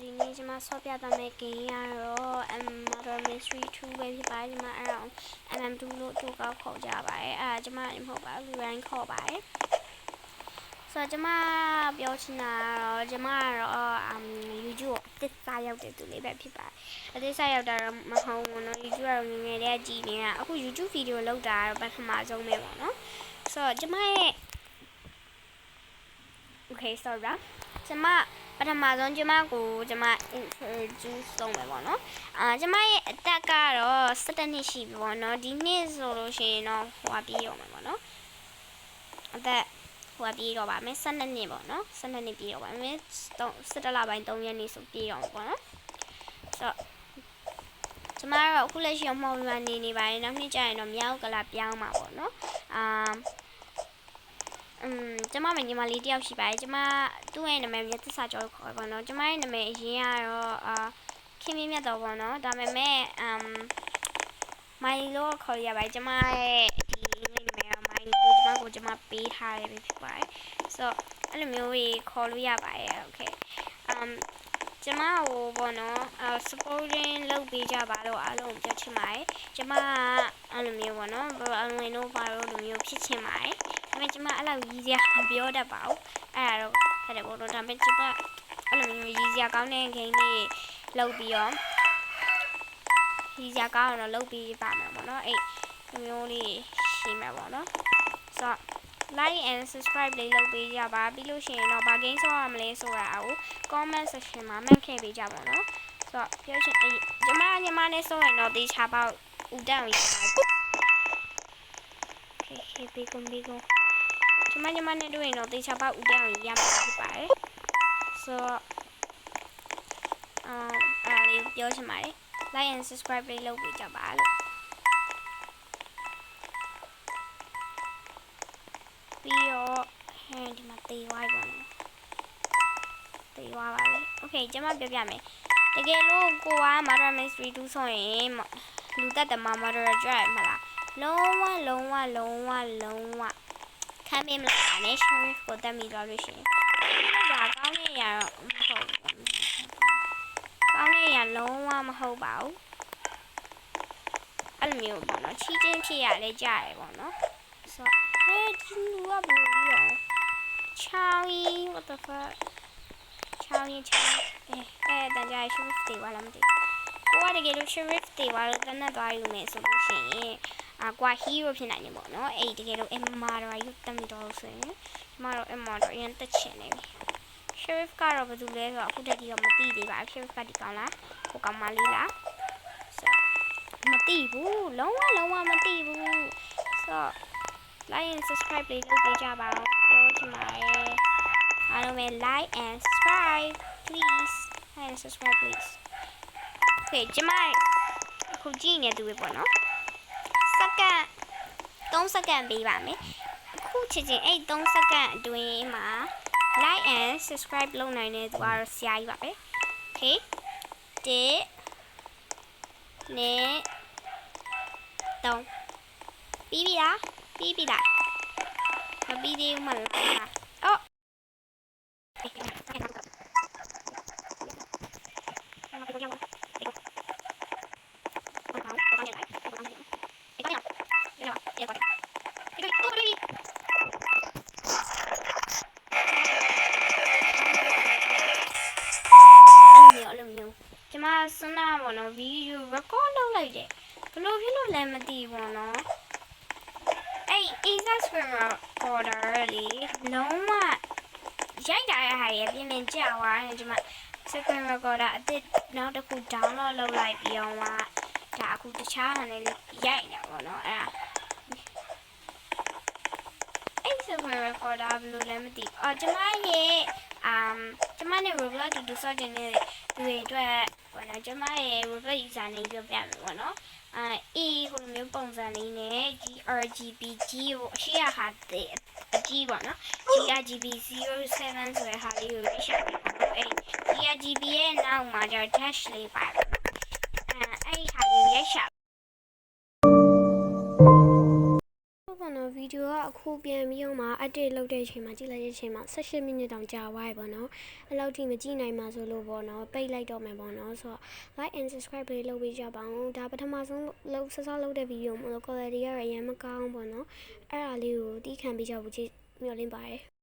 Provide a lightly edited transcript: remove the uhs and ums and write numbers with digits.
ဒီနေ့ကျွန်မဆော့ပြသွားမယ့် game ကတော့ Murder Mystery 2 ပဲဖြစ်ပါတယ်ကျွန်မအဲ့ဒါ MM2 လို့တူကောက်ခေါ်ကြပါတယ်အဲ့ဒါကျွန်မမဟုတ်ပါဘူး rank ခေါ်ပါတယ်ဆိုတော့ကျွန်မပြောချင်တာတော့ကျွန်မကတော့ YouTube အသစ်စရောက်တဲ့သူလေးပဲဖြစ်ပါတယ်အသစ်စရောက်တာတော့မဟုတ်ဘူးเนาะ YouTube ကတော့ငယ်ငယ်လေးကြည့်နေတာအခု YouTube video လောက်တာတော့ပထမဆုံးပဲပေါ့နော်ဆိုတော့ကျွန်မရဲ့ Okay sorry ကျွန်မပထမဆုံးကျွန်မကိုကျွန်မ introduce လုပ်မယ်ပေါ့နော်ကျွန်မရဲ့အသက်ကတော့17နှစ်ရှိပြီပေါ့နော်ဒီနှစ်ဆိုလို့ရှိရင်တော့ဟိုပါပြေးတော့မှာပေါ့နော်အသက်ဟိုပါပြေးတော့ပါမယ်12နှစ်ပေါ့နော်12နှစ်ပြေးတော့ပါမယ်17လပိုင်း3ရက်နေ့ဆိုပြေးတော့မှာပေါ့နော်ဆိုတော့ကျွန်မကတော့အခုလက်ရှိမှောင်လွှမ်းနေပါတယ်နောက်နှစ်ကျရင်တော့မြောက်ကလာပြောင်းမှာပေါ့နော်ကျမညီမလေးတယောက်ရှိပါတယ်ကျမသူ့ရဲ့နာမည်မြတ်သစ္စာကျော်ခေါ်ပါတော့ကျမရဲ့နာမည်အရင်ကတော့ခင်မင်းမြတ်တော်ပေါ့နော်ဒါပေမဲ့မိုင်လို့ခေါ်ရပါတယ်ကျမရဲ့ဒီနာမည်ကမိုင်လို့ကျမပေးထားတယ်ဖြစ်ပါတယ်ဆိုတော့အဲ့လိုမျိုးကြီးခေါ်လို့ရပါတယ်โอเคကျမဟိုပေါ့နော်supporting လုပ်ပေးကြပါလို့အားလုံးပြောချင်ပါတယ်ကျမအဲ့လိုမျိုးပေါ့နော်အလွန်လို့ပါလို့လိုမျိုးဖြစ်ချင်ပါတယ်ဒါပေမဲ့ကျမအဲ့လိုရည်စရာမပြောတတ်ပါဘူးအဲ့ဒါတော့ဟုတ်တယ်ပေါ့နော်ဒါပေမဲ့ကျမအဲ့လိုမျိုးရည်စရာကောင်းတဲ့ game လေးလုပ်ပြီးတော့ရည်စရာကောင်းတော့လုပ်ပြီးပါမယ်ပေါ့နော်အဲ့လိုမျိုးလေးရှိမှာပေါ့နော်ဆိုတော့ like and subscribe လေးလုပ်ပေးကြပါပြီးလို့ရှိရင်တော့ဘာ game ဆော့ရမလဲဆိုတာကို comment section မှာမှတ်ခဲ့ပေးကြပါတော့ဆိုတော့ပြောချင်ကျမညီမနဲ့ဆော့ရင်တော့တေချာပေါက်ဦးတန်းကြီးပါခေဘေကုံကျမညီမနဲ့တွေ့ရင်တော့တေချာပေါက်ဦးတန်းကြီးရမှာဖြစ်ပါတယ်ဆိုတော့အားလေးပြောချင်ပါတယ် like and subscribe လေးလုပ်ပေးကြပါလို့ပြီးတော့ဒီမှာတေးဝိုင်းပါမယ်တေးဝါပါပြီโอเคကျွန်မပြောပြမယ်တကယ်လို့ကိုက Murder Mystery 2ဆိုရင်လူသက်တမ Murder ကြွရမလားလုံးဝခံပေးမလားနဲ့ Sheriff ကိုတက်မိသွားလို့ရှိရင်ဒါကောင်းနေရတော့မဟုတ်ဘူးကောင်းနေရလုံးဝမဟုတ်ပါဘူးအဲ့လိုမျိုးပေါ့နော်ချီးချင်းဖြစ်ရလဲကြားရပေါ့နော်ဆိုဟဲ့ဒီလူကဘယ်လိုလဲချောင်းကြီး what the fuck ချောင်းတန်ကြရ Sheriff တေးပါလားမသိကိုကတကယ်လို့ Sheriff တေးပါလို့တနက်သွားယူမယ်ဆိုလို့ရှိရင်ကွာ hero ဖြစ်နိုင်တယ်ပေါ့နော်အဲ့တကယ်လို့ Emma တော့ယူတက်မိတော့ဆိုရင်ကျမတို့ Emma တော့အရင်တက်ချင်နေပြီ Sheriff ကတော့ဘယ်သူလဲဆိုတော့အခုတည်းကမသိသေးပါဘူး Sheriff ကဒီကောင်လားဟိုကောင်မလေးလားဆိုမသိဘူးလုံးဝမသိဘူးဆို like and subscribe လေးလုပ်ပေးကြပါဦးပြောချင်ပါတယ်အားလုံးပဲ like and subscribe please like and subscribe please okay ကျမအခုကြည့်နေသူပဲပေါ့နော်စက္ကန့်3စက္ကန့်ပေးပါမယ်အခုချက်ချင်းအဲ့3စက္ကန့်အတွင်းမှာ like and subscribe လုပ်နိုင်တဲ့သူကတော့ဆရာကြီးပါပဲ okay 1 2 3ပြီးပြီလားမပြီးသေးဘူးမလားအော်ကျမစနာပေါ့နော်ဗီဒီယို record လုပ်လိုက်တယ်ဘလို့ဖြစ်လို့လဲမသိဘူးနော်အဲ့ Acer screen recorder လေလုံးဝရိုက်တာရဟာရပြင်းပြင်းကြာသွားတယ်ကျမ screen recorder အစ်နောက်တစ်ခု download လုပ်လိုက်ပြီးတော့မှဒါအခုတခြားဟာနဲ့ရိုက်နေပါတော့အဲ့ဒါအဲ့ screen recorder ဘလို့လဲမသိဘူးကျမရဲ့ကျမနဲ့ Roblox တူဆော့တင်နေတဲ့သူတွေအတွက်ပေါ့နော်ကျမရဲ့ Roblox user နေပြောပြမယ်ပေါ့နော်ဟိုမျိုးပုံစံလေးနဲ့ RGB ကြီးကိုအရှိရဟာအကြီးပေါ့နော် RGB 07ဆိုတဲ့ဟာလေးကိုရွေးရှာပြီးပေါ့နော်အဲ့ RGB ရဲ့နောက်မှာကျ dash လေးပါတယ်အဲ့ဟာလေးရွေးရှာပေါ့နော်ဗီဒီယိုက အခုပြန်ပြီးတော့မှ update လုပ်တဲ့အချိန်မှာကြည့်လိုက်တဲ့အချိန်မှာ18မိနစ်တောင်ကြာသွားပြီပေါ့နော်အဲ့လောက်ထိမကြည့်နိုင်မှာဆိုလို့ပေါ့နော်ပိတ်လိုက်တော့မယ်ပေါ့နော်ဆိုတော့ like and subscribe လေးလုပ်ပေးကြပါဦးဒါပထမဆုံးလုပ်စစောလုပ်တဲ့ဗီဒီယိုမလို့ quality ကတော့အရင်မကောင်းပေါ့နော်အဲ့ဒါလေးကိုတီးခံပေးကြဖို့မျှော်လင့်ပါတယ်